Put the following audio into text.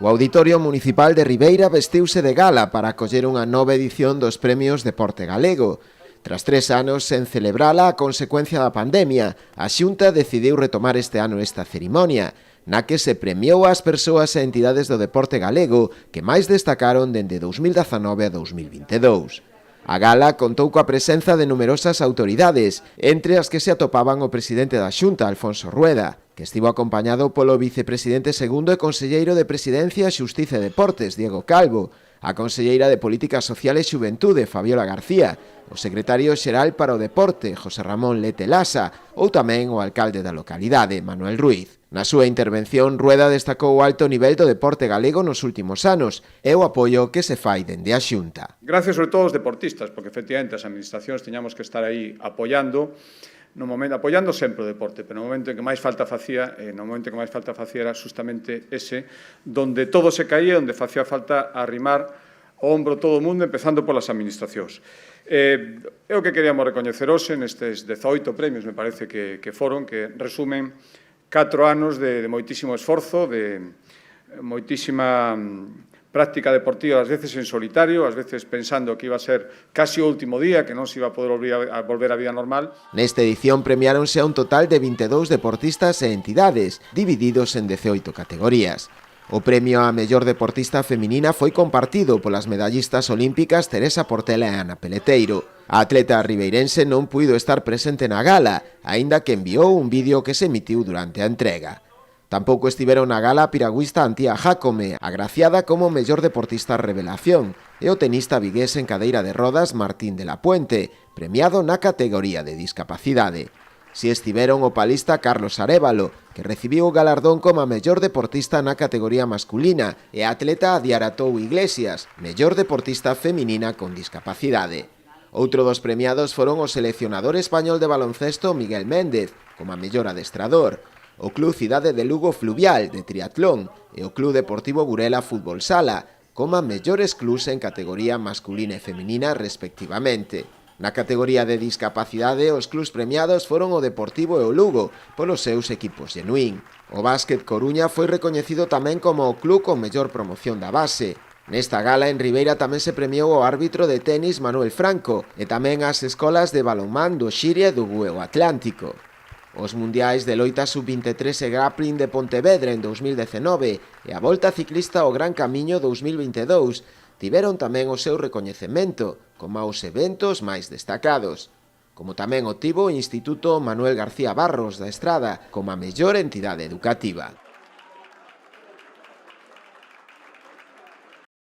O Auditorio Municipal de Ribeira vestiuse de gala para acoller unha nova edición dos Premios Deporte Galego. Tras 3 anos sen celebrala a consecuencia da pandemia, a Xunta decidiu retomar este ano esta cerimonia, na que se premiou as persoas e entidades do deporte galego que máis destacaron dende 2019 a 2022. A gala contou coa presenza de numerosas autoridades, entre as que se atopaban o presidente da Xunta, Alfonso Rueda, que estivo acompañado polo vicepresidente segundo e conselleiro de Presidencia, Xustiza e Deportes, Diego Calvo, a conselleira de Políticas Sociales e Xuventude, Fabiola García, o secretario xeral para o Deporte, José Ramón Lete Lasa, ou tamén o alcalde da localidade, Manuel Ruiz. Na súa intervención, Rueda destacou o alto nivel do deporte galego nos últimos anos e o apoio que se fai dende a Xunta. Gracias sobre todo aos deportistas, porque efectivamente as administracións tiñamos que estar aí apoiando sempre o deporte, pero no momento en que máis falta facía, era justamente ese, donde todo se caía, onde facía falta arrimar o ombro todo o mundo, empezando polas administracións. É o que queríamos recoñecer hoxe nestes 18 premios, me parece que foron, que resumen 4 anos de moitísimo esforzo, de moitísima práctica deportiva, ás veces en solitario, ás veces pensando que iba a ser casi o último día, que non se iba a poder volver á vida normal. Nesta edición premiáronse a un total de 22 deportistas e entidades, divididos en 18 categorías. O premio á mellor deportista feminina foi compartido polas medallistas olímpicas Teresa Portela e Ana Peleteiro. A atleta ribeirense non puido estar presente na gala, aínda que enviou un vídeo que se emitiu durante a entrega. Tampouco estiveron na gala a piragüista Antía Jácome, agraciada como mellor deportista revelación, e o tenista vigués en cadeira de rodas Martín de la Puente, premiado na categoría de discapacidade. Si estiveron o palista Carlos Arévalo, que recibiu o galardón como a mellor deportista na categoría masculina, e a atleta Adiaratou Iglesias, mellor deportista feminina con discapacidade. Outro dos premiados foron o seleccionador español de baloncesto Miguel Méndez, como a mellor adestrador, o Club Cidade de Lugo Fluvial de triatlón e o Club Deportivo Burela Fútbol Sala, como a mellores clubs en categoría masculina e feminina respectivamente. Na categoría de discapacidade, os clubs premiados foron o Deportivo e o Lugo, polos seus equipos genuín. O Básquet Coruña foi recoñecido tamén como o club con mellor promoción da base. Nesta gala en Ribeira tamén se premiou o árbitro de tenis Manuel Franco e tamén as escolas de balonmán do Xiria e do Bueu Atlántico. Os mundiais de loita sub-23 e grappling de Pontevedra en 2019 e a Volta Ciclista ao Gran Camiño 2022 tiveron tamén o seu recoñecemento como aos eventos máis destacados, como tamén o tivo o Instituto Manuel García Barros da Estrada como a mellor entidade educativa.